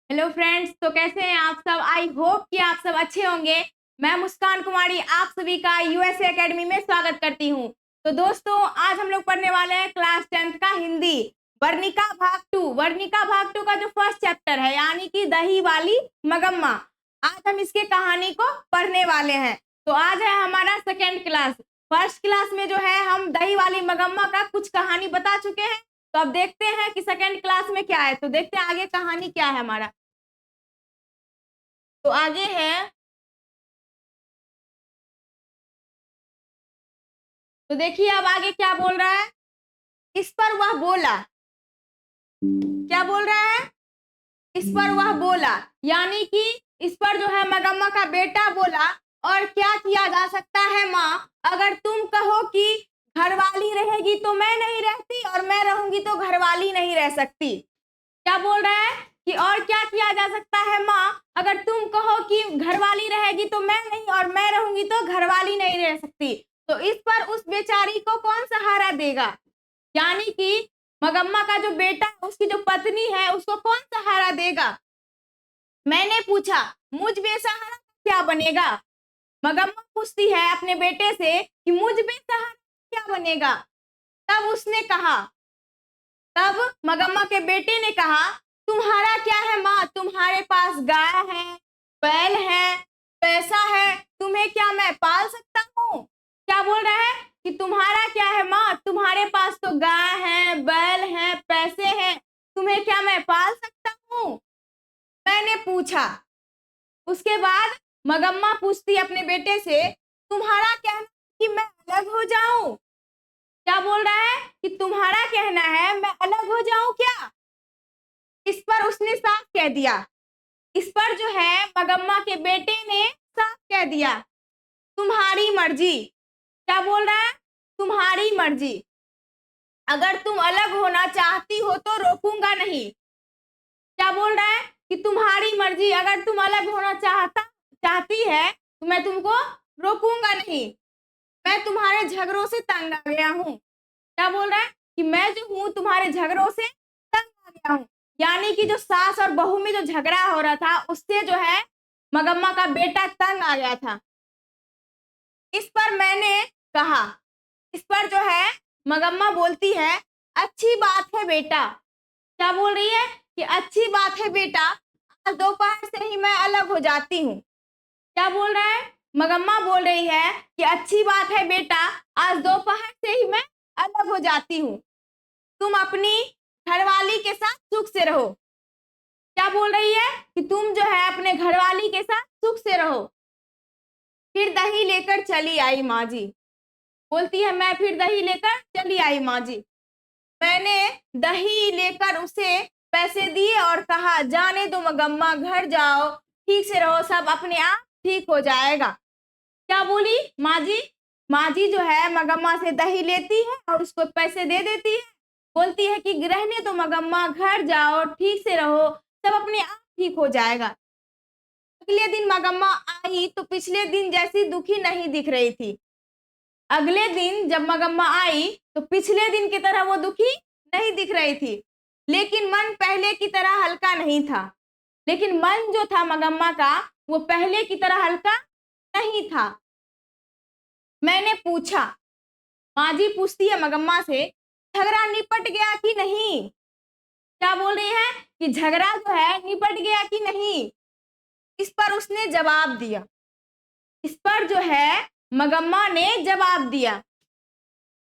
Hello friends, तो कैसे हैं आप सब। आई होप कि आप सब अच्छे होंगे। मैं मुस्कान कुमारी आप सभी का यूएसए एकेडमी में स्वागत करती हूं। तो दोस्तों, आज हम लोग पढ़ने वाले हैं क्लास 10th का हिंदी वर्णिका भाग 2। वर्णिका भाग 2 का जो फर्स्ट चैप्टर है यानी कि दही वाली मगम्मा, आज हम इसके कहानी को पढ़ने वाले हैं। तो आज है हमारा सेकेंड क्लास। फर्स्ट क्लास में जो है हम दही वाली मगम्मा का कुछ कहानी बता चुके हैं। तो अब देखते हैं कि सेकेंड क्लास में क्या है। तो देखते हैं आगे कहानी क्या है हमारा। तो आगे है, तो देखिए अब आगे क्या बोल रहा है। इस पर वह बोला, क्या बोल रहा है। इस पर वह बोला यानी कि इस पर जो है मगम्मा का बेटा बोला, और क्या किया जा सकता है माँ, अगर तुम कहो कि घरवाली रहेगी तो मैं नहीं रहती और मैं रहूंगी तो घरवाली नहीं रह सकती। क्या बोल रहा है कि और क्या किया जा सकता है माँ, अगर तुम कहो कि घरवाली रहेगी तो मैं नहीं और मैं रहूंगी तो घरवाली नहीं रह सकती। तो इस पर उस बेचारी को कौन सहारा देगा, यानी कि मगम्मा का जो बेटा है उसकी जो पत्नी है उसको कौन सहारा देगा। मैंने पूछा मुझ बेसहारा का क्या बनेगा। मगम्मा पूछती है अपने बेटे से कि मुझ बेसहारा क्या बनेगा। तब उसने कहा, तब मगम्मा के बेटे ने कहा, तुम्हारा क्या है माँ, तुम्हारे पास गाय है, बैल है, पैसा है, तुम्हें क्या मैं पाल सकता हूँ। क्या बोल रहा है कि तुम्हारा क्या है माँ, तुम्हारे पास तो गाय है, बैल है, पैसे हैं, तुम्हें क्या मैं पाल सकता हूँ। मैंने पूछा। उसके बाद मगम्मा पूछती अपने बेटे से, तुम्हारा कहना कि मैं अलग हो जाऊं। क्या बोल रहा है कि तुम्हारा कहना है मैं अलग हो जाऊं क्या। इस पर उसने साफ कह दिया, इस पर जो है मगम्मा के बेटे ने साफ कह दिया, तुम्हारी मर्जी। क्या बोल रहा है, तुम्हारी मर्जी, अगर तुम अलग होना चाहती हो तो रोकूंगा नहीं। क्या बोल रहा है कि तुम्हारी मर्जी, अगर तुम अलग होना चाहती है तो मैं तुमको रोकूंगा नहीं। मैं तुम्हारे झगड़ों से तंग आ गया हूँ। क्या बोल रहा है कि मैं जो हूँ तुम्हारे झगड़ों से तंग आ गया हूँ, यानी कि जो सास और बहू में जो झगड़ा हो रहा था उससे जो है मगम्मा का बेटा तंग आ गया था। इस पर मैंने कहा, इस पर जो है मगम्मा बोलती है, अच्छी बात है बेटा। क्या बोल रही है कि अच्छी बात है बेटा, आज दोपहर से ही मैं अलग हो जाती हूँ। क्या बोल रहा है, मगम्मा बोल रही है कि अच्छी बात है बेटा, आज दोपहर से ही मैं अलग हो जाती हूँ, तुम अपनी घरवाली के साथ सुख से रहो। क्या बोल रही है कि तुम जो है अपने घरवाली के साथ सुख से रहो। फिर दही लेकर चली आई माँ जी। बोलती है मैं फिर दही लेकर चली आई माँ जी। मैंने दही लेकर उसे पैसे दिए और कहा, जाने दो मगम्मा, घर जाओ, ठीक से रहो, सब अपने आप ठीक हो जाएगा। क्या बोली माँ जी। माँ जी जो है मगम्मा से दही लेती है और उसको पैसे दे देती है। बोलती है कि रहने दो मगम्मा, घर जाओ, ठीक से रहो, सब अपने आप ठीक हो जाएगा। अगले दिन मगम्मा आई तो पिछले दिन जैसी दुखी नहीं दिख रही थी। अगले दिन जब मगम्मा आई तो पिछले दिन की तरह वो दुखी नहीं दिख रही थी, लेकिन मन पहले की तरह हल्का नहीं था। लेकिन मन जो था मगम्मा का वो पहले की तरह हल्का नहीं था। मैंने पूछा, माँ जी पूछती है मगम्मा से, झगड़ा निपट गया कि नहीं। क्या बोल रही है कि झगड़ा जो है निपट गया कि नहीं। इस पर उसने जवाब दिया, इस पर जो है मगम्मा ने जवाब दिया,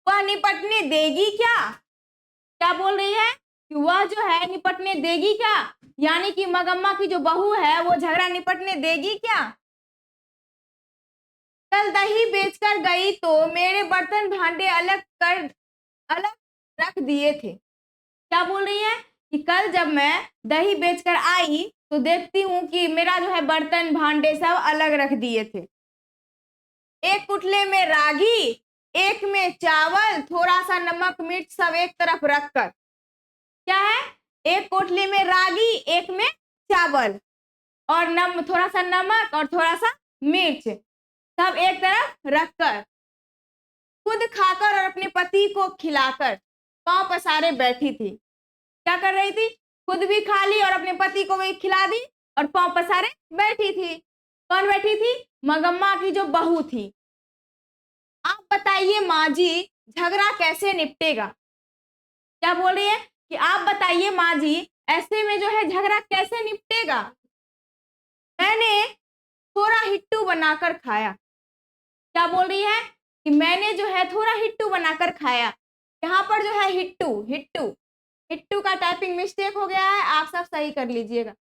वह निपटने देगी क्या। क्या बोल रही है कि वह जो है निपटने देगी क्या, यानी कि मगम्मा की जो बहू है वो झगड़ा निपटने देगी क्या। कल दही बेचकर गई तो मेरे बर्तन भांडे अलग रख दिए थे। क्या बोल रही है कि कल जब मैं दही बेचकर आई तो देखती हूँ कि मेरा जो है बर्तन भांडे सब अलग रख दिए थे। एक कुटले में रागी, एक में चावल, थोड़ा सा नमक मिर्च सब एक तरफ रखकर। क्या है, एक कोटली में रागी, एक में चावल, और थोड़ा सा नमक और थोड़ा सा मिर्च सब एक तरफ रखकर, खुद खाकर और अपने पति को खिलाकर पांव पसारे बैठी थी। क्या कर रही थी, खुद भी खा ली और अपने पति को भी खिला दी और पांव पसारे बैठी थी। कौन बैठी थी? मगम्मा की जो बहू थी। आप बताइए माँ जी, झगड़ा कैसे निपटेगा? क्या बोल रही है कि आप बताइए माँ जी, ऐसे में जो है झगड़ा कैसे निपटेगा? मैंने थोड़ा हिट्टू बनाकर खाया। क्या बोल रही है कि मैंने जो है थोड़ा हिट्टू बनाकर खाया। यहाँ पर जो है हिट्टू, हिट्टू, हिट्टू का टाइपिंग मिस्टेक हो गया है, आप सब सही कर लीजिएगा।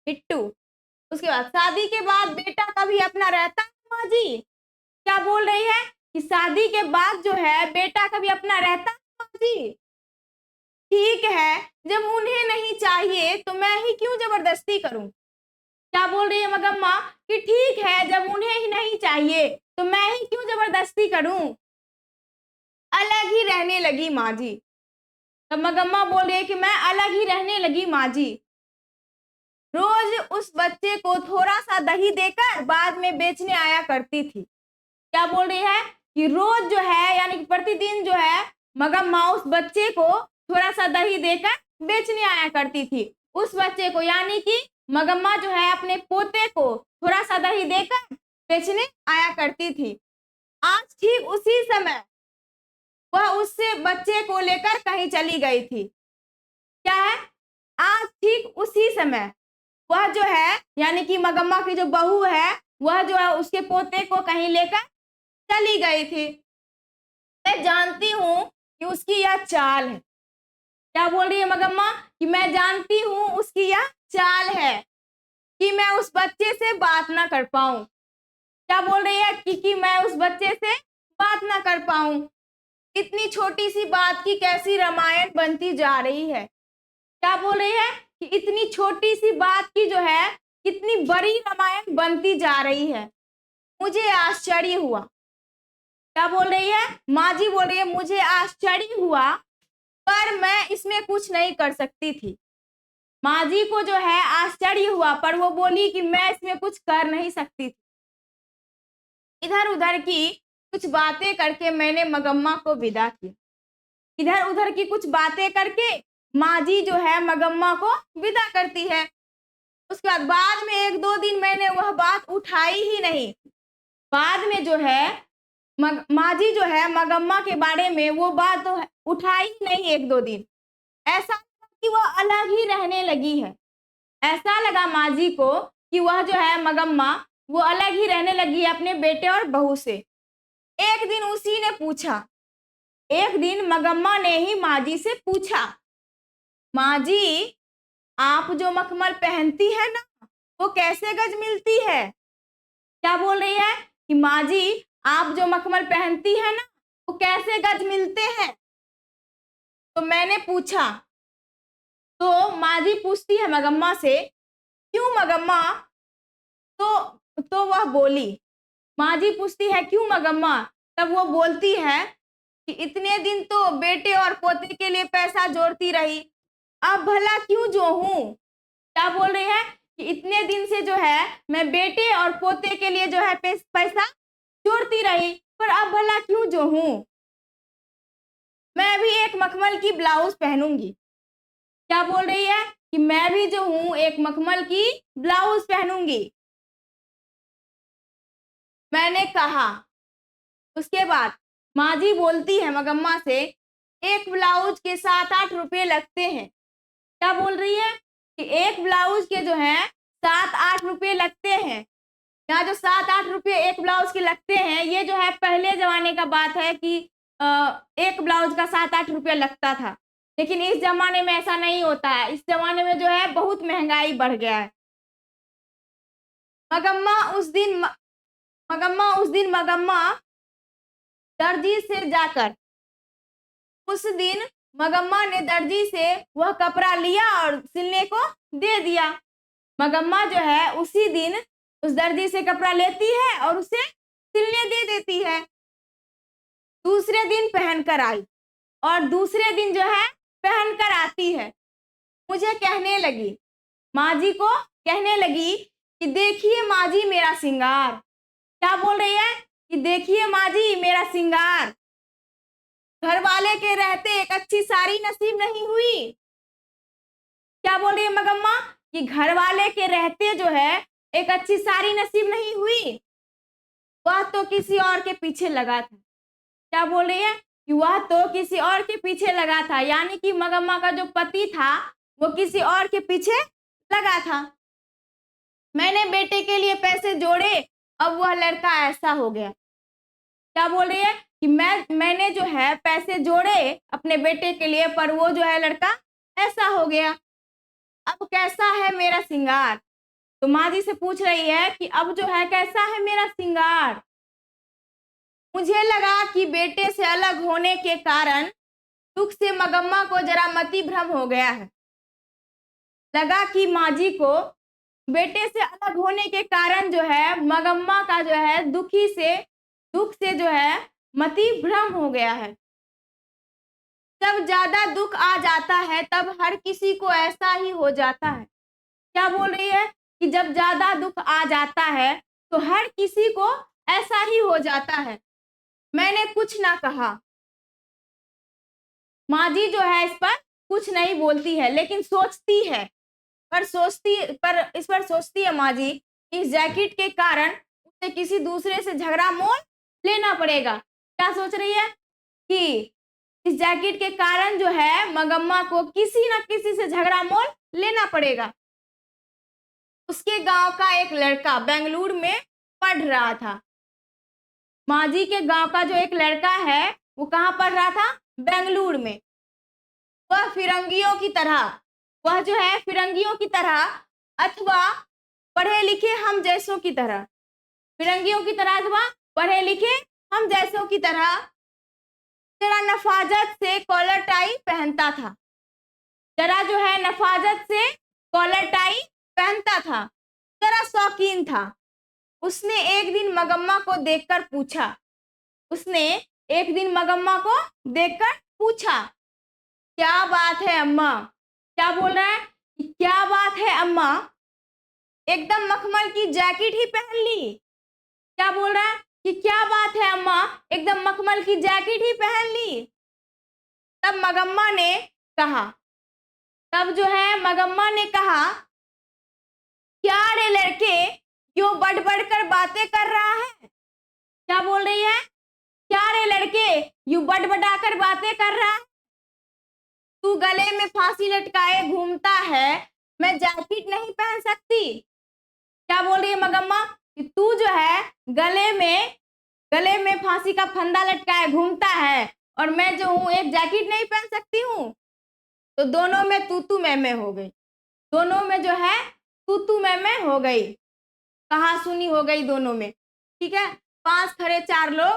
हिट्टू। उसके बाद शादी के बाद बेटा कभी अपना रहता है माँ जी? क्या बोल रही है कि शादी के बाद जो है बेटा कभी अपना रहता है माँ जी? ठीक है, जब उन्हें नहीं चाहिए तो मैं ही क्यों जबरदस्ती करूं? क्या बोल रही है मगम्मा कि ठीक है, जब उन्हें ही नहीं चाहिए तो मैं ही क्यों जबरदस्ती करूं? अलग ही रहने लगी माँ जी। तब मगम्मा बोल रही है कि मैं अलग ही रहने लगी माँ जी। रोज उस बच्चे को थोड़ा सा दही देकर बाद में बेचने आया करती थी। क्या बोल रही है कि रोज जो है यानी कि प्रतिदिन जो है मगम्मा उस बच्चे को थोड़ा सा दही देकर बेचने आया करती थी। उस बच्चे को यानी कि मगम्मा जो है अपने पोते को थोड़ा सा दही देकर बेचने आया करती थी। आज ठीक उसी समय वह उससे बच्चे को लेकर कहीं चली गई थी। क्या है? आज ठीक उसी समय वह जो है यानी कि मगम्मा की जो बहू है वह जो है उसके पोते को कहीं लेकर चली गई थी। मैं जानती हूँ कि उसकी यह चाल है। क्या बोल रही है मगम्मा कि मैं जानती हूँ उसकी यह चाल है कि मैं उस बच्चे से बात ना कर पाऊं। क्या बोल रही है कि मैं उस बच्चे से बात ना कर पाऊं। इतनी छोटी सी बात की कैसी रामायण बनती जा रही है। क्या बोल रही है कि इतनी छोटी सी बात की जो है कितनी बड़ी रामायण बनती जा रही है। मुझे आश्चर्य हुआ। क्या बोल रही है? माँ जी बोल रही है मुझे आश्चर्य हुआ पर मैं इसमें कुछ नहीं कर सकती थी। माँ जी को जो है आश्चर्य हुआ पर वो बोली कि मैं इसमें कुछ कर नहीं सकती थी। इधर उधर की कुछ बातें करके मैंने मगम्मा को विदा किया। इधर उधर की कुछ बातें करके माँ जी जो है मगम्मा को विदा करती है। उसके बाद में एक दो दिन मैंने वह बात उठाई ही नहीं। बाद में जो है माँ जी जो है मगम्मा के बारे में वो बात तो उठाई ही नहीं एक दो दिन। ऐसा लगा कि वह अलग ही रहने लगी है। ऐसा लगा माँ जी को कि वह जो है मगम्मा वो अलग ही रहने लगी है अपने बेटे और बहू से। एक दिन उसी ने पूछा, एक दिन मगम्मा ने ही माँ जी से पूछा, माँ जी आप जो मखमल पहनती है ना वो कैसे गज मिलती है? क्या बोल रही है कि माँ जी आप जो मखमल पहनती है ना वो कैसे गज मिलते हैं? तो मैंने पूछा। तो माँ जी पूछती है मगम्मा से, क्यों मगम्मा? तो वह बोली, माँ जी पूछती है क्यों मगम्मा? तब वो बोलती है कि इतने दिन तो बेटे और पोते के लिए पैसा जोड़ती रही, अब भला क्यों जो हूँ? क्या बोल रही है कि इतने दिन से जो है मैं बेटे और पोते के लिए जो है पैसा जोड़ती रही पर अब भला क्यों जो हूँ? मैं भी एक मखमल की ब्लाउज पहनूंगी। क्या बोल रही है कि मैं भी जो हूँ एक मखमल की ब्लाउज पहनूंगी। मैंने कहा। उसके बाद माँ जी बोलती है मगम्मा से, एक ब्लाउज के 7-8 रुपए लगते हैं। क्या बोल रही है कि एक ब्लाउज के जो है 7-8 रुपए लगते हैं। यहाँ जो 7-8 रुपए एक ब्लाउज के लगते हैं ये जो है पहले जमाने का बात है कि एक ब्लाउज का 7-8 रुपया लगता था। लेकिन इस जमाने में ऐसा नहीं होता है। इस जमाने में जो है बहुत महंगाई बढ़ गया है। मगम्मा उस दिन मगम्मा दर्जी से जाकर उस दिन मगम्मा ने दर्जी से वह कपड़ा लिया और सिलने को दे दिया। मगम्मा जो है उसी दिन उस दर्जी से कपड़ा लेती है और उसे सिलने दे देती है। दूसरे दिन पहनकर आई और दूसरे दिन जो है पहनकर आती है। मुझे कहने लगी, माँ जी को कहने लगी कि देखिए माँ जी मेरा श्रृंगार। क्या बोल रही है कि देखिए माँ जी मेरा श्रृंगार, घर वाले के रहते एक अच्छी साड़ी नसीब नहीं हुई। क्या बोल रही है मगम्मा कि घर वाले के रहते जो है एक अच्छी साड़ी नसीब नहीं हुई, वह तो किसी और के पीछे लगा था। क्या बोल रही है कि वह तो किसी और के पीछे लगा था, यानी कि मगम्मा का जो पति था वो किसी और के पीछे लगा था। मैंने बेटे के लिए पैसे जोड़े, अब वह लड़का ऐसा हो गया। क्या बोल रही है कि मैंने जो है पैसे जोड़े अपने बेटे के लिए, पर वो जो है लड़का ऐसा हो गया। अब कैसा है मेरा श्रृंगार? तो माँ जी से पूछ रही है कि अब जो है कैसा है मेरा श्रृंगार? मुझे लगा कि बेटे से अलग होने के कारण दुख से मगम्मा को जरा मति भ्रम हो गया है। लगा कि माँ जी को बेटे से अलग होने के कारण जो है मगम्मा का जो है दुख से जो है मति भ्रम हो गया है। जब ज्यादा दुख आ जाता है तब हर किसी को ऐसा ही हो जाता है। क्या बोल रही है कि जब ज्यादा दुख आ जाता है तो हर किसी को ऐसा ही हो जाता है। मैंने कुछ ना कहा। माँ जी जो है इस पर कुछ नहीं बोलती है, लेकिन सोचती है। इस पर सोचती है माँ जी कि इस जैकेट के कारण उसे किसी दूसरे से झगड़ा मोल लेना पड़ेगा। क्या सोच रही है कि इस जैकेट के कारण जो है मगम्मा को किसी न किसी से झगड़ा मोल लेना पड़ेगा। उसके गांव का एक लड़का बेंगलुरु में पढ़ रहा था। माँ जी के गांव का जो एक लड़का है वो कहाँ पढ़ रहा था? बेंगलुरु में। वह फिरंगियों की तरह अथवा पढ़े लिखे हम जैसों की तरह, फिरंगियों की तरह अथवा पढ़े लिखे हम जैसों की तरह जरा नफाजत से कॉलर टाई पहनता था। जरा जो है नफाजत से कॉलर टाई पहनता था, जरा शौकीन था। उसने एक दिन मगम्मा को देखकर पूछा, क्या बात है अम्मा? क्या बोल रहा है कि क्या बात है अम्मा, एकदम मखमल की जैकेट ही पहन ली। क्या बोल रहा है कि क्या बात है अम्मा, एकदम मखमल की जैकेट ही पहन ली। तब मगम्मा ने कहा, क्या रे लड़के यूं बढ़ बढ़ कर बातें कर रहा है? क्या बोल रही है? क्या रे लड़के यूं बढ़ कर बातें कर रहा है? तू गले में फांसी लटकाए घूमता है, मैं जैकेट नहीं पहन सकती। क्या बोल रही है मगम्मा कि तू जो है गले में फांसी का फंदा लटकाए घूमता है और मैं जो हूँ एक जैकेट नहीं पहन सकती हूँ। तो दोनों में तू मैं हो गई। दोनों में जो है तू मैं हो गई, कहा सुनी हो गई दोनों में। ठीक है, पांच खड़े चार लोग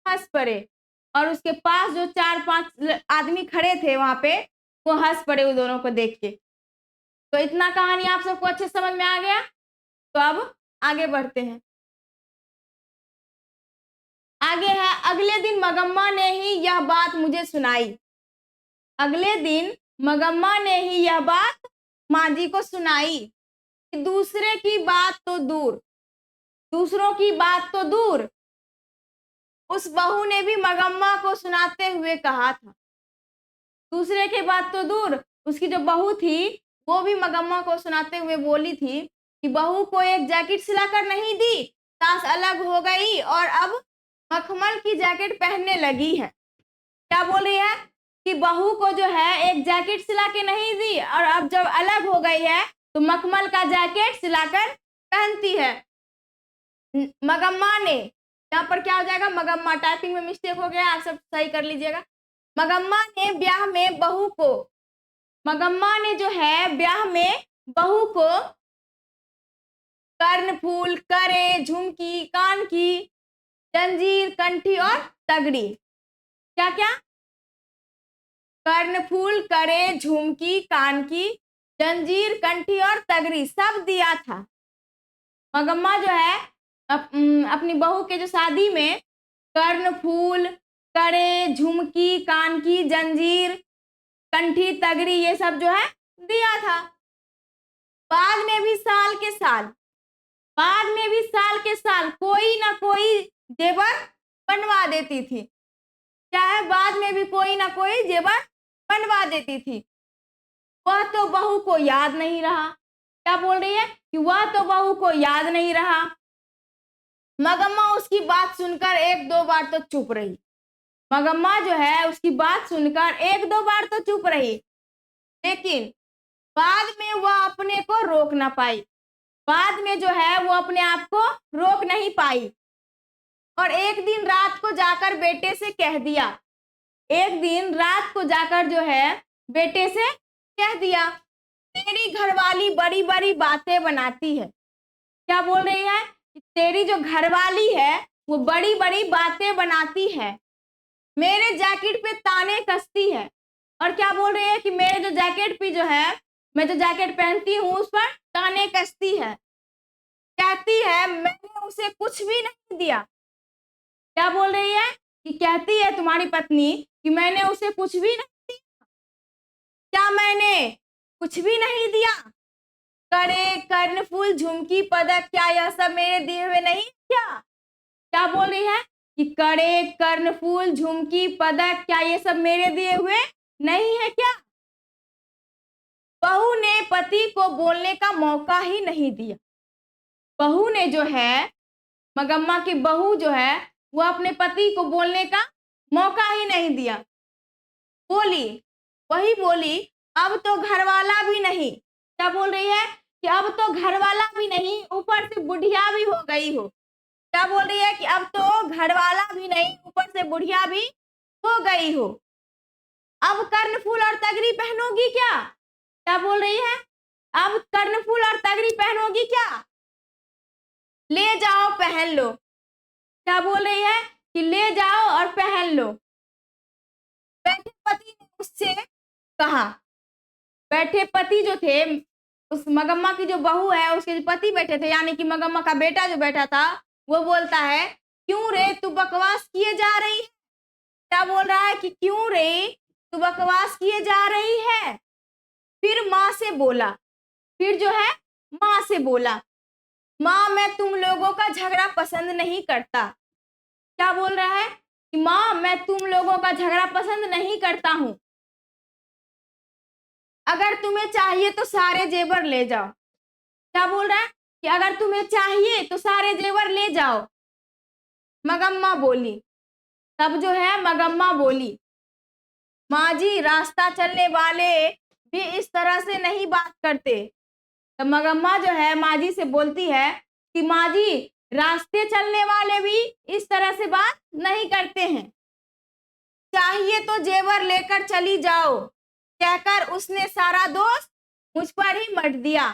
हंस पड़े और उसके पास जो 4-5 आदमी खड़े थे वहां पे वो हंस पड़े उन दोनों को देख के। तो इतना कहानी आप सबको अच्छे समझ में आ गया। तो अब आगे बढ़ते हैं। आगे है, अगले दिन मगम्मा ने ही यह बात मुझे सुनाई। अगले दिन मगम्मा ने ही यह बात माँ जी को सुनाई। दूसरों की बात तो दूर, उस बहू ने भी मगम्मा को सुनाते हुए कहा था। दूसरे की बात तो दूर, उसकी जो बहू थी वो भी मगम्मा को सुनाते हुए बोली थी कि बहू को एक जैकेट सिलाकर नहीं दी, सास अलग हो गई और अब मखमल की जैकेट पहनने लगी है। क्या बोल रही है कि बहू को जो है एक जैकेट सिला के नहीं दी और अब जब अलग हो गई है तो मखमल का जैकेट सिलाकर पहनती है। मगम्मा ने, यहाँ पर क्या हो जाएगा, मगम्मा, टाइपिंग में मिस्टेक हो गया, आप सब सही कर लीजिएगा। मगम्मा ने जो है ब्याह में बहू को कर्णफूल, करे, झुमकी, कान की, जंजीर, कंठी और तगड़ी, क्या क्या, कर्णफूल, करे, झुमकी, कान की, जंजीर, कंठी और तगड़ी सब दिया था। मगम्मा जो है अपनी बहू के जो शादी में कर्णफूल, करे, झुमकी, कान की, जंजीर, कंठी, तगड़ी ये सब जो है दिया था। बाद में भी साल के साल कोई ना कोई जेवर बनवा देती थी। क्या है, बाद में भी कोई ना कोई जेवर बनवा देती थी। वह तो बहू को याद नहीं रहा। क्या बोल रही है कि वह तो बहू को याद नहीं रहा। मगम्मा उसकी बात सुनकर एक दो बार तो चुप रही। मगम्मा जो है उसकी बात सुनकर एक दो बार तो चुप रही, लेकिन बाद में वह अपने को रोक ना पाई। बाद में जो है वो अपने आप को रोक नहीं पाई और एक दिन रात को जाकर बेटे से कह दिया। एक दिन रात को जाकर जो है बेटे से कह दिया, तेरी घरवाली बड़ी बड़ी बातें बनाती है। क्या बोल रही है कि तेरी जो घरवाली है वो बड़ी बड़ी बातें बनाती है, मेरे जैकेट पे ताने कसती है। और क्या बोल रही है कि मेरे जो जैकेट पे जो है, मैं जो जैकेट पहनती हूँ उस पर ताने कसती है। कहती है मैंने उसे कुछ भी नहीं दिया। क्या बोल रही है कि कहती है तुम्हारी पत्नी कि मैंने उसे कुछ भी नहीं दिया। क्या मैंने कुछ भी नहीं दिया? कड़े कर्णफूल झुमकी पदक क्या यह सब मेरे दिए हुए नहीं क्या? क्या बोल रही है कि कड़े कर्णफूल झुमकी पदक क्या ये सब मेरे दिए हुए नहीं है क्या? बहू ने पति को बोलने का मौका ही नहीं दिया। बहू ने जो है, मगम्मा की बहू जो है वो अपने पति को बोलने का मौका ही नहीं दिया। बोली, वही बोली, अब तो घरवाला भी नहीं। क्या बोल रही है कि अब तो घरवाला भी नहीं, ऊपर से बुढ़िया भी हो गई हो। क्या बोल रही है कि अब तो घरवाला भी नहीं, ऊपर से बुढ़िया भी हो गई हो। अब कर्णफूल और तगरी पहनोगी क्या? क्या बोल रही है, अब कर्णफूल और तगरी पहनोगी क्या? ले जाओ पहन लो। क्या बोल रही है कि ले जाओ और पहन लो। बैठे पति ने उससे कहा। बैठे पति जो थे, उस मगम्मा की जो बहू है उसके जो पति बैठे थे, यानी कि मगम्मा का बेटा जो बैठा था, वो बोलता है क्यों रे तू बकवास किए जा रही है? क्या बोल रहा है कि क्यों रे तू बकवास किए जा रही है? फिर माँ से बोला, फिर जो है माँ से बोला, माँ मैं तुम लोगों का झगड़ा पसंद नहीं करता। क्या बोल रहा है कि माँ मैं तुम लोगों का झगड़ा पसंद नहीं करता हूं, अगर तुम्हें चाहिए तो सारे जेवर ले जाओ। क्या बोल रहा है कि अगर तुम्हें चाहिए तो सारे जेवर ले जाओ। मगम्मा बोली, तब जो है मगम्मा बोली, माँ जी रास्ता चलने वाले भी इस तरह से नहीं बात करते। तो मगम्मा जो है माँ जी से बोलती है कि माँ जी रास्ते चलने वाले भी इस तरह से बात नहीं करते हैं, चाहिए तो जेवर लेकर चली जाओ। कहकर उसने सारा दोष मुझ पर ही मत दिया।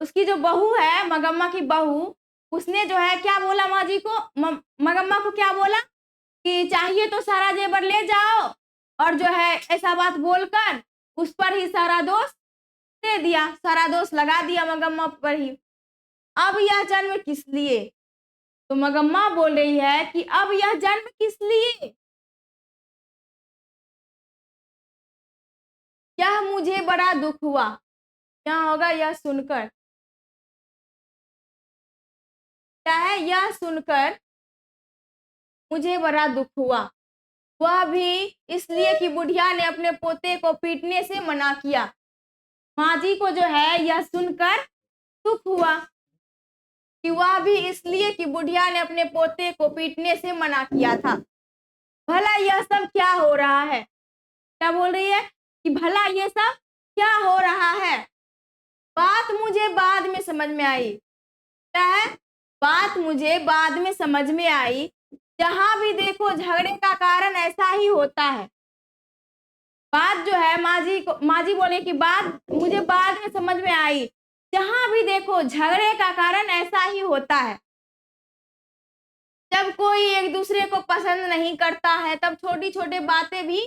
उसकी जो बहू है, मगम्मा की बहू, उसने जो है क्या बोला माँ जी को, मगम्मा को क्या बोला कि चाहिए तो सारा जेवर ले जाओ, और जो है ऐसा बात बोलकर उस पर ही सारा दोष दे दिया, सारा दोष लगा दिया मगम्मा पर ही। अब यह जन्म किस लिए? तो मगम्मा बोल रही है कि अब यह जन्म किस लिए? यह मुझे बड़ा दुख हुआ। क्या होगा यह सुनकर? क्या है, यह सुनकर मुझे बड़ा दुख हुआ, वह भी इसलिए कि बुढ़िया ने अपने पोते को पीटने से मना किया। माँ जी को जो है यह सुनकर दुख हुआ कि वह भी इसलिए कि बुढ़िया ने अपने पोते को पीटने से मना किया था। भला यह सब क्या हो रहा है? क्या बोल रही है कि भला ये सब क्या हो रहा है? बात मुझे बाद में समझ में आई। क्या है? बात मुझे बाद में समझ में आई। जहां भी देखो झगड़े का कारण ऐसा ही होता है। बात जो है माँ जी बोले कि बात मुझे बाद में समझ में आई, जहां भी देखो झगड़े का कारण ऐसा ही होता है। जब कोई एक दूसरे को पसंद नहीं करता है तब छोटी छोटी बातें भी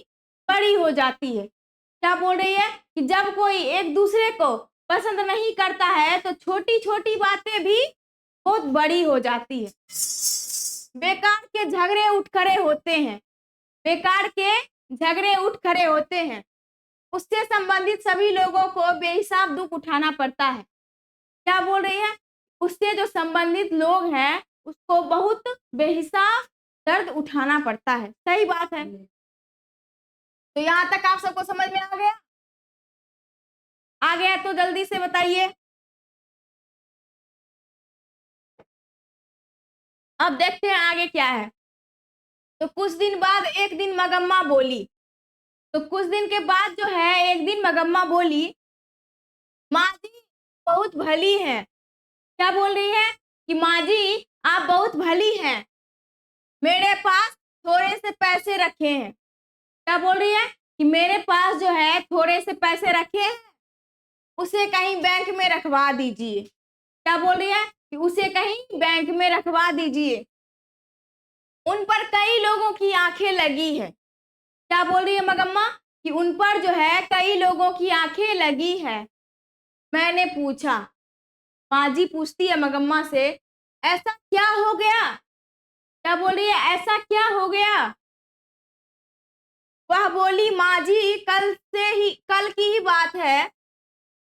बड़ी हो जाती है। क्या बोल रही है कि जब कोई एक दूसरे को पसंद नहीं करता है तो छोटी छोटी बातें भी बहुत बड़ी हो जाती है। बेकार के झगड़े उठ खड़े होते हैं, बेकार के झगड़े उठ खड़े होते हैं। उससे संबंधित सभी लोगों को बेहिसाब दुख उठाना पड़ता है। क्या बोल रही है? उससे जो संबंधित लोग हैं उसको बहुत बेहिसाब दर्द उठाना पड़ता है। सही बात है। तो यहाँ तक आप सबको समझ में आ गया? आ गया तो जल्दी से बताइए। अब देखते हैं आगे क्या है। तो कुछ दिन बाद एक दिन मगम्मा बोली। तो कुछ दिन के बाद जो है एक दिन मगम्मा बोली, माँ जी बहुत भली है। क्या बोल रही है कि माँ जी आप बहुत भली हैं, मेरे पास थोड़े से पैसे रखे हैं। क्या बोल रही है कि मेरे पास जो है थोड़े से पैसे रखे हैं, उसे कहीं बैंक में रखवा दीजिए। क्या बोल रही है कि उसे कहीं बैंक में रखवा दीजिए। उन पर कई लोगों की आंखें लगी है। क्या बोल रही है मगम्मा कि उन पर जो है कई लोगों की आंखें लगी है। मैंने पूछा, माँ जी पूछती है मगम्मा से, ऐसा क्या हो गया? क्या बोल रही है ऐसा क्या हो गया? वह बोली, माँ जी कल की ही बात है,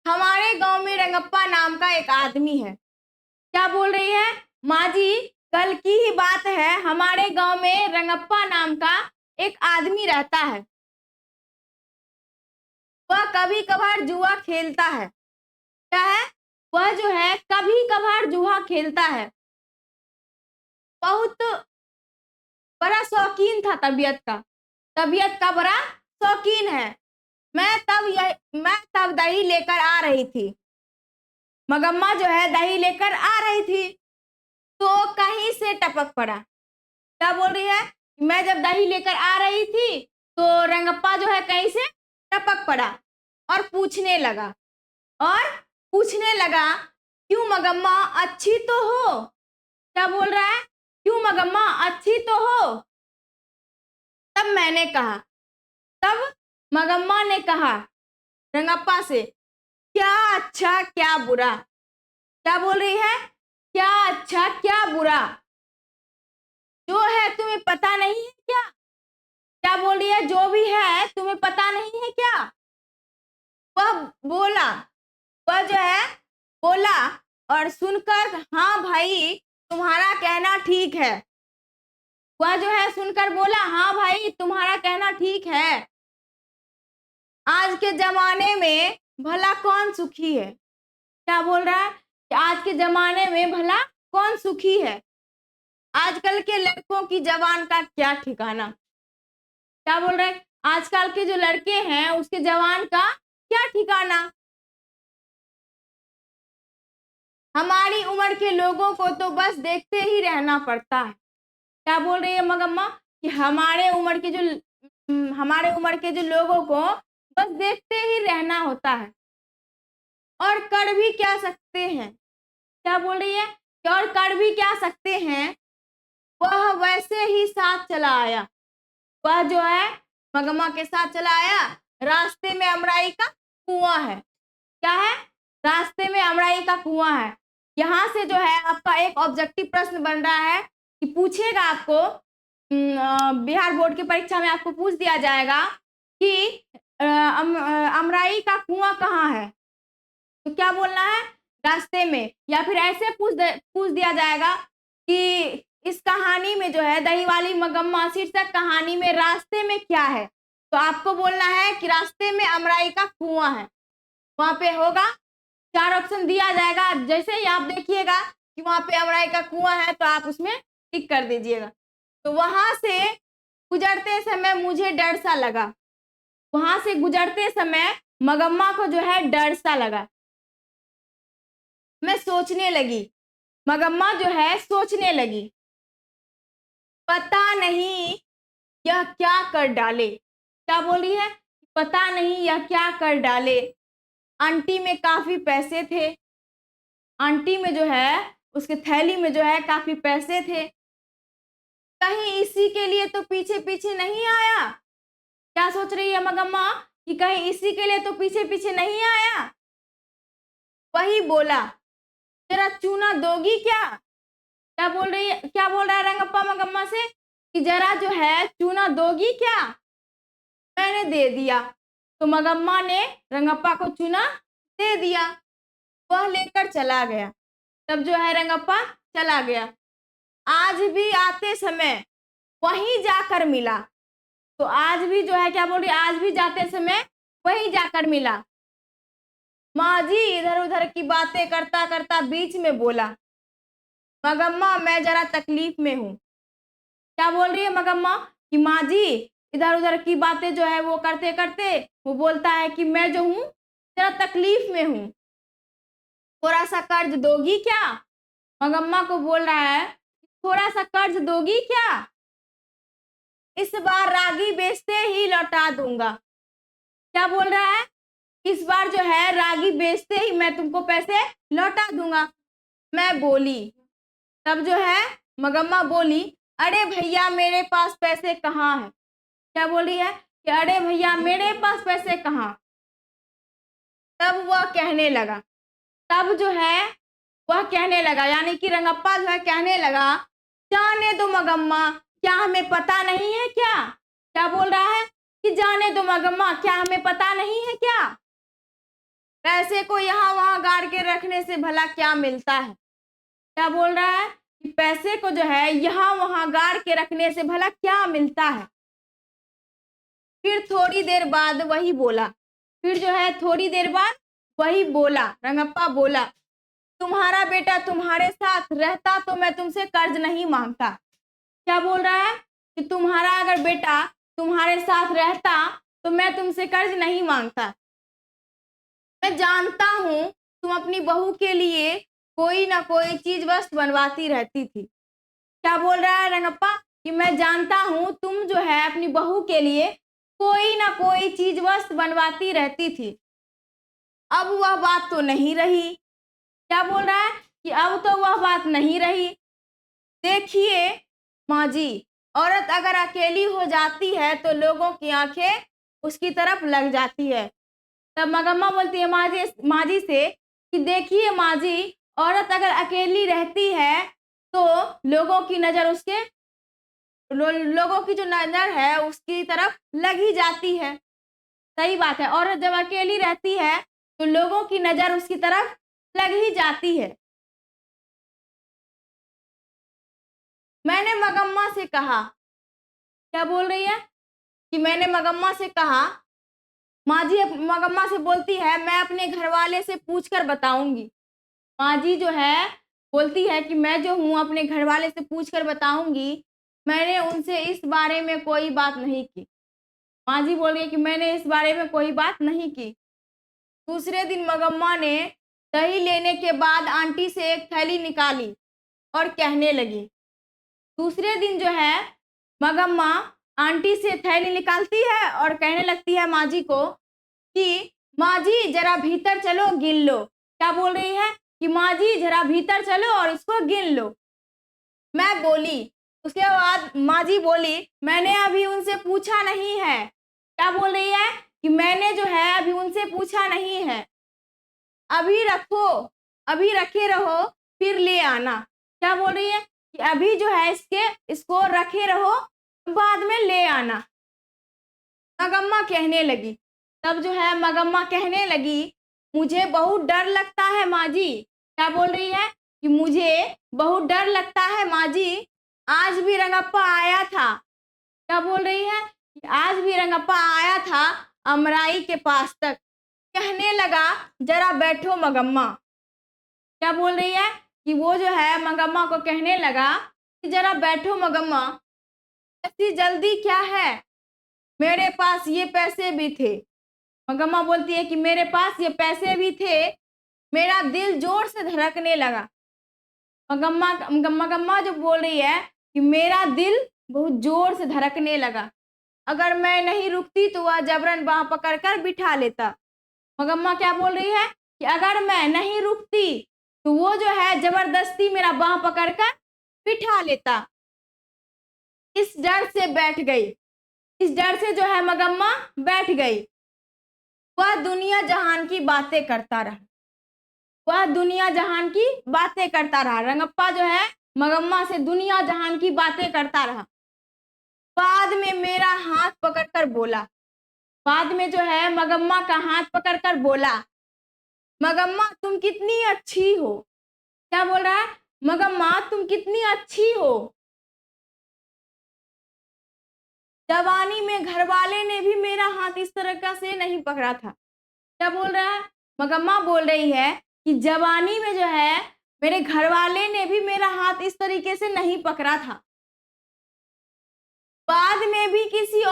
हमारे गांव में रंगप्पा नाम का एक आदमी है। क्या बोल रही है माँ जी कल की ही बात है, हमारे गांव में रंगप्पा नाम का एक आदमी रहता है। वह कभी कभार जुआ खेलता है। क्या है? वह जो है कभी कभार जुआ खेलता है। बहुत बड़ा शौकीन था तबीयत का बड़ा शौकीन है। मैं तब दही लेकर आ रही थी। मगम्मा जो है दही लेकर आ रही थी तो कहीं से टपक पड़ा। क्या बोल रही है? मैं जब दही लेकर आ रही थी तो रंगप्पा जो है कहीं से टपक पड़ा और और पूछने लगा, क्यों मगम्मा अच्छी तो हो? क्या बोल रहा है? क्यों मगम्मा अच्छी तो हो? तब मैंने कहा तब मगम्मा ने कहा रंगप्पा से, क्या अच्छा क्या बुरा। क्या बोल रही है? क्या अच्छा क्या बुरा, जो है तुम्हें पता नहीं है क्या? क्या बोल रही है? जो भी है तुम्हें पता नहीं है क्या? वह बोला वह जो है बोला और सुनकर, हाँ भाई तुम्हारा कहना ठीक है। वह जो है सुनकर बोला, हाँ भाई तुम्हारा कहना ठीक है। आज के जमाने में भला कौन सुखी है? क्या बोल रहा है कि आज के जमाने में भला कौन सुखी है? आजकल के लड़कों की जवान का क्या ठिकाना। क्या बोल रहे हैं? आजकल के जो लड़के हैं उसके जवान का क्या ठिकाना। हमारी उम्र के लोगों को तो बस देखते ही रहना पड़ता है। क्या बोल रही है मगम्मा कि हमारे उम्र के जो लोगों को बस देखते ही रहना होता है और कर भी क्या सकते हैं। क्या बोल रही है कि और कर भी क्या सकते हैं। वह वैसे ही साथ चला आया। वह जो है मगम्मा के साथ चला आया। रास्ते में अमराई का कुआं है। क्या है? रास्ते में अमराई का कुआं है। यहाँ से जो है आपका एक ऑब्जेक्टिव प्रश्न बन रहा है कि पूछेगा आपको, बिहार बोर्ड की परीक्षा में आपको पूछ दिया जाएगा कि अमराई का कुआं कहाँ है। तो क्या बोलना है? रास्ते में। या फिर ऐसे पूछ दिया जाएगा कि इस कहानी में जो है दही वाली मगम्मा शीर्षक कहानी में रास्ते में क्या है, तो आपको बोलना है कि रास्ते में अमराई का कुआं है। वहां पे होगा, 4 ऑप्शन दिया जाएगा। जैसे ही आप देखिएगा कि वहां पे अमराई का कुआं है तो आप उसमें टिक कर दीजिएगा। तो वहां से गुजरते समय मुझे डर सा लगा। वहां से गुजरते समय मगम्मा को जो है डर सा लगा। मैं सोचने लगी। मगम्मा जो है सोचने लगी, पता नहीं यह क्या कर डाले। क्या बोल रही है? पता नहीं यह क्या कर डाले। आंटी में काफी पैसे थे। आंटी में जो है उसके थैली में जो है काफी पैसे थे। कहीं इसी के लिए तो पीछे पीछे नहीं आया। क्या सोच रही है मगम्मा कि कहीं इसी के लिए तो पीछे पीछे नहीं आया। वही बोला, जरा चूना दोगी क्या? क्या बोल रही है? क्या बोल रहा है रंगप्पा मगम्मा से कि जरा जो है चूना दोगी क्या? मैंने दे दिया। तो मगम्मा ने रंगप्पा को चूना दे दिया। वह लेकर चला गया। तब जो है रंगप्पा चला गया। आज भी आते समय वहीं जाकर मिला। तो आज भी जो है क्या बोल रही है, आज भी जाते समय वहीं जाकर मिला। माजी इधर उधर की बातें करता करता बीच में बोला, मगम्मा मैं जरा तकलीफ में हूँ। क्या बोल रही है मगम्मा कि माँ जी इधर उधर की बातें जो है वो करते करते वो बोलता है कि मैं जो हूँ जरा तकलीफ में हूँ, थोड़ा सा कर्ज दोगी क्या। मगम्मा को बोल रहा है थोड़ा सा कर्ज दोगी क्या, इस बार रागी बेचते ही लौटा दूंगा। क्या बोल रहा है, इस बार जो है रागी बेचते ही मैं तुमको पैसे लौटा दूंगा। मैं बोली, तब जो है मगम्मा बोली, अरे भैया मेरे पास पैसे कहाँ है। क्या बोल रही है कि अरे भैया मेरे पास पैसे कहाँ। तब वह कहने लगा, तब जो है वह कहने लगा यानी कि रंगप्पा जो है कहने लगा, जाने दो मगम्मा क्या हमें पता नहीं है क्या। क्या बोल रहा है कि जाने दो मगम्मा क्या हमें पता नहीं है क्या, पैसे को यहाँ वहां गाड़ के रखने से भला क्या मिलता है। क्या बोल रहा है कि पैसे को जो है यहाँ वहां गाड़ के रखने से भला क्या मिलता है। फिर थोड़ी देर बाद वही बोला, फिर जो है थोड़ी देर बाद वही बोला, रंगप्पा बोला, तुम्हारा बेटा तुम्हारे साथ रहता तो मैं तुमसे कर्ज नहीं मांगता। क्या बोल रहा है कि तुम्हारा अगर बेटा तुम्हारे साथ रहता तो मैं तुमसे कर्ज नहीं मांगता। मैं जानता हूँ तुम अपनी बहू के लिए कोई ना कोई चीज वस्तु बनवाती रहती थी। क्या बोल रहा है रंगप्पा कि मैं जानता हूँ तुम जो है अपनी बहू के लिए कोई ना कोई चीज वस्तु बनवाती रहती थी। अब वह बात तो नहीं रही। क्या बोल रहा है कि अब तो वह बात नहीं रही। देखिए माँ जी, औरत अगर अकेली हो जाती है तो लोगों की आंखें उसकी तरफ लग जाती है। तब मगम्मा बोलती है माँ जी से कि देखिए माँ जी, औरत अगर अकेली रहती है तो लोगों की नजर उसके लोगों की जो नजर है उसकी तरफ लग ही जाती है। सही बात है, औरत जब अकेली रहती है तो लोगों की नजर उसकी तरफ लग ही जाती है। मैंने मगम्मा से कहा, क्या बोल रही है कि मैंने मगम्मा से कहा, माँ जी मगम्मा से बोलती है मैं अपने घर वाले से पूछ कर बताऊंगी। माँ जी जो है बोलती है कि मैं जो हूँ अपने घर वाले से पूछ कर बताऊंगी, मैंने उनसे इस बारे में कोई बात नहीं की। माँ जी बोल रही है कि मैंने इस बारे में कोई बात नहीं की। दूसरे दिन मगम्मा ने दही लेने के बाद आंटी से एक थैली निकाली और कहने लगी, दूसरे दिन जो है मगम्मा आंटी से थैली निकालती है और कहने लगती है माँ जी को कि माँ जी जरा भीतर चलो गिन लो। क्या बोल रही है कि माँ जी जरा भीतर चलो और इसको गिन लो। मैं बोली, उसके बाद माँ जी बोली मैंने अभी उनसे पूछा नहीं है। क्या बोल रही है कि मैंने जो है अभी उनसे पूछा नहीं है, अभी रखो, अभी रखे रहो फिर ले आना। क्या बोल रही है कि अभी जो है इसको रखे रहो बाद में ले आना। मगम्मा कहने लगी, तब जो है मगम्मा कहने लगी, मुझे बहुत डर लगता है माँ जी। क्या बोल रही है कि मुझे बहुत डर लगता है माँ जी, आज भी रंगप्पा आया था। क्या बोल रही है कि आज भी रंगप्पा आया था अमराई के पास तक, कहने लगा जरा बैठो मगम्मा। क्या बोल रही है कि वो जो है मगम्मा को कहने लगा कि जरा बैठो मगम्मा, ऐसी जल्दी क्या है, मेरे पास ये पैसे भी थे। मगम्मा बोलती है कि मेरे पास ये पैसे भी थे, मेरा दिल जोर से धड़कने लगा। मगम्मा जो बोल रही है कि मेरा दिल बहुत जोर से धड़कने लगा, अगर मैं नहीं रुकती तो वह जबरन बाह पकड़कर बिठा लेता। मगम्मा क्या बोल रही है कि अगर मैं नहीं रुकती तो वो जो है जबरदस्ती मेरा बाह पकड़कर बिठा लेता। इस डर से बैठ गई, इस डर से जो है मगम्मा बैठ गई। वह दुनिया जहान की बातें करता रहा, वह दुनिया जहान की बातें करता रहा। रंगप्पा जो है मगम्मा से दुनिया जहान की बातें करता रहा। बाद में मेरा हाथ पकड़कर बोला, बाद में जो है मगम्मा का हाथ पकड़कर बोला, मगम्मा तुम कितनी अच्छी हो। क्या बोल रहा है, मगम्मा तुम कितनी अच्छी हो। जवानी में घरवाले ने भी मेरा हाथ इस तरह से नहीं पकड़ा था। क्या बोल रहा है? मगम्मा बोल रही है कि जवानी में जो है मेरे घरवाले ने भी मेरा हाथ इस तरीके से नहीं पकड़ा था। बाद में भी किसी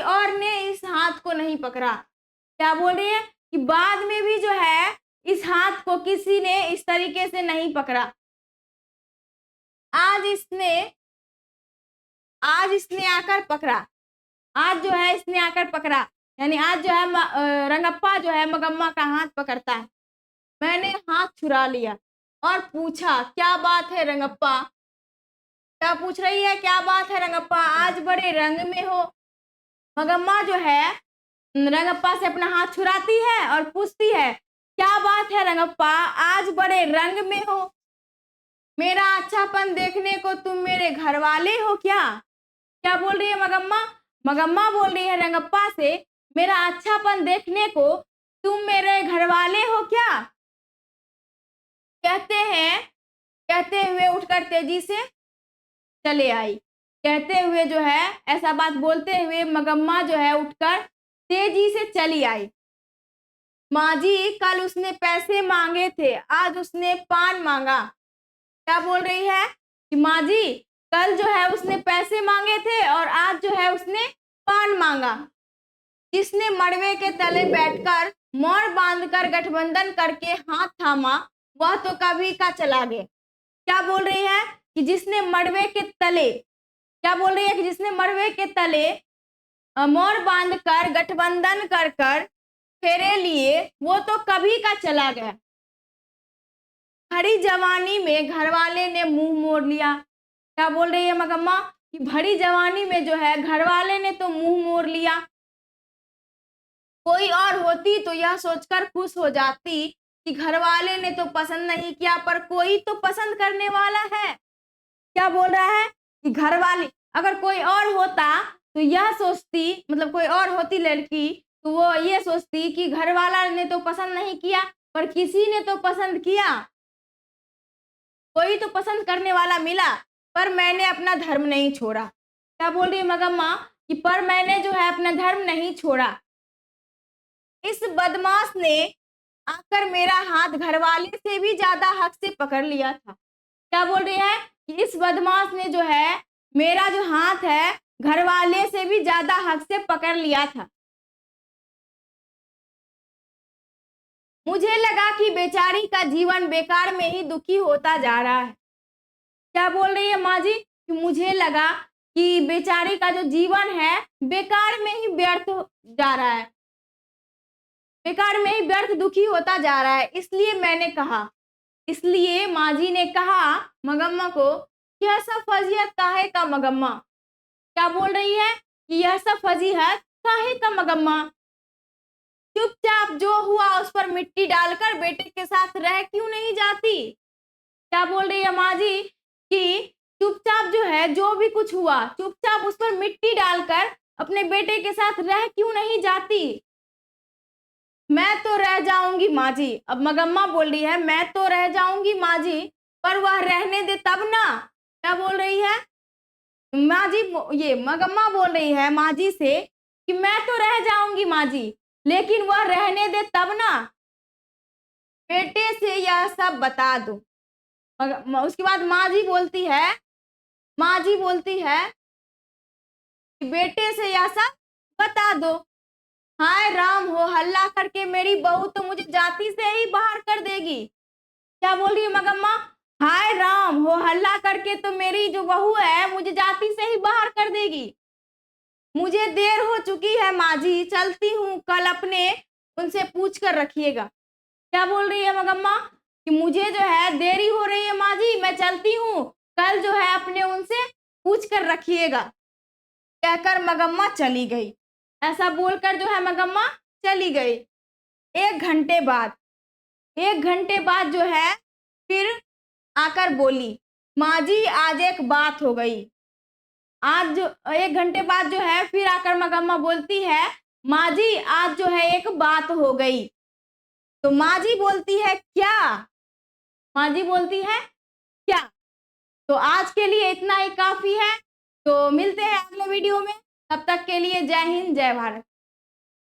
और ने इस हाथ को नहीं पकड़ा। क्या बोल रही है कि बाद में भी जो है इस हाथ को किसी ने इस तरीके से नहीं पकड़ा। आज इसने आकर पकड़ा। आज जो है इसने आकर पकड़ा, यानी आज जो है रंगप्पा जो है मगम्मा का हाथ पकड़ता है। मैंने हाथ छुड़ा लिया और पूछा, क्या बात है रंगप्पा? क्या पूछ रही है? क्या बात है रंगप्पा, आज बड़े रंग में हो। मगम्मा जो है रंगप्पा से अपना हाथ छुड़ाती है और पूछती है, क्या बात है रंगप्पा, आज बड़े रंग में हो। मेरा अच्छापन देखने को तुम मेरे घर वाले हो क्या? क्या बोल रही है मगम्मा? मगम्मा बोल रही है रंगप्पा से, मेरा अच्छापन देखने को तुम मेरे घर वाले हो क्या? कहते हुए उठकर तेजी से चले आई। कहते हुए जो है ऐसा बात बोलते हुए मगम्मा जो है उठकर तेजी से चली आई। माँ जी, कल उसने पैसे मांगे थे, आज उसने पान मांगा। क्या बोल रही है कि माँ जी, कल जो है उसने पैसे मांगे थे और आज जो है उसने पान मांगा। जिसने मड़वे के तले बैठकर मोर बांधकर गठबंधन करके हाथ थामा, वह तो कभी का चला गया। क्या बोल रही है कि जिसने मड़वे के तले, क्या बोल रही है कि जिसने मड़वे के तले मोर बांधकर गठबंधन कर कर फेरे लिए, वो तो कभी का चला गया। भरी जवानी में घरवाले ने मुंह मोड़ लिया। क्या बोल रही है मगम्मा कि भरी जवानी में जो है घरवाले ने तो मुंह मोड़ लिया। कोई और होती तो यह सोचकर खुश हो जाती कि घरवाले ने तो पसंद नहीं किया, पर कोई तो पसंद करने वाला है। क्या बोल रहा है कि घरवाले, अगर कोई और होता तो यह सोचती, मतलब कोई और होती लड़की तो वो ये सोचती कि घरवाला ने तो पसंद नहीं किया, पर किसी ने तो पसंद किया, कोई तो पसंद करने वाला मिला, पर मैंने अपना धर्म नहीं छोड़ा। क्या बोल रही है मगम्मा कि पर मैंने जो है अपना धर्म नहीं छोड़ा। इस बदमाश ने आकर मेरा हाथ घरवाले से भी ज्यादा हक से पकड़ लिया था। क्या बोल रही है कि इस बदमाश ने जो है मेरा जो हाथ है घरवाले से भी ज्यादा हक से पकड़ लिया था। मुझे लगा कि बेचारी का जीवन बेकार में ही दुखी होता जा रहा है। क्या बोल रही है माँ जी कि मुझे लगा कि बेचारी का जो जीवन है बेकार में ही व्यर्थ जा रहा है, बेकार में ही व्यर्थ दुखी होता जा रहा है। इसलिए माँ जी ने कहा मगम्मा को, यह सब फजीहत काहे का मगम्मा? क्या बोल रही है कि यह सब फजीहत काहे का मगम्मा? चुपचाप जो हुआ उस पर मिट्टी डालकर बेटे के साथ रह क्यों नहीं जाती? क्या बोल रही है माँ जी कि चुपचाप जो है जो भी कुछ हुआ चुपचाप उस पर मिट्टी डालकर अपने बेटे के साथ रह क्यों नहीं जाती? मैं तो रह जाऊंगी माँ जी। अब मगम्मा बोल रही है, मैं तो रह जाऊंगी माँ जी, पर वह रहने दे तब ना। क्या बोल रही है माँ जी? ये मगम्मा बोल रही है माँ जी से कि मैं तो रह जाऊंगी माँ जी, लेकिन वह रहने दे तब ना। बेटे से यह सब बता दो। उसके बाद माँ जी बोलती है कि बेटे से यह सब बता दो। हाय राम, हो हल्ला करके मेरी बहू तो मुझे जाति से ही बाहर कर देगी। क्या बोल रही है मगम्मा? हाय राम, हो हल्ला करके तो मेरी जो बहू है मुझे जाति से ही बाहर कर देगी। मुझे देर हो चुकी है माँ जी, चलती हूँ, कल अपने उनसे पूछ कर रखिएगा। क्या बोल रही है मगम्मा कि मुझे जो है देरी हो रही है माँ जी, मैं चलती हूँ, कल जो है अपने उनसे पूछ कर रखिएगा। कहकर मगम्मा चली गई। ऐसा बोलकर जो है मगम्मा चली गई। एक घंटे बाद जो है फिर आकर बोली, माँ जी आज एक बात हो गई। आज जो 1 घंटे बाद जो है फिर आकर मगम्मा बोलती है, माँ जी आज जो है एक बात हो गई। तो माँ जी बोलती है, क्या? माजी बोलती है क्या। तो आज के लिए इतना ही काफी है। तो मिलते हैं अगले वीडियो में, तब तक के लिए जय हिंद जय भारत।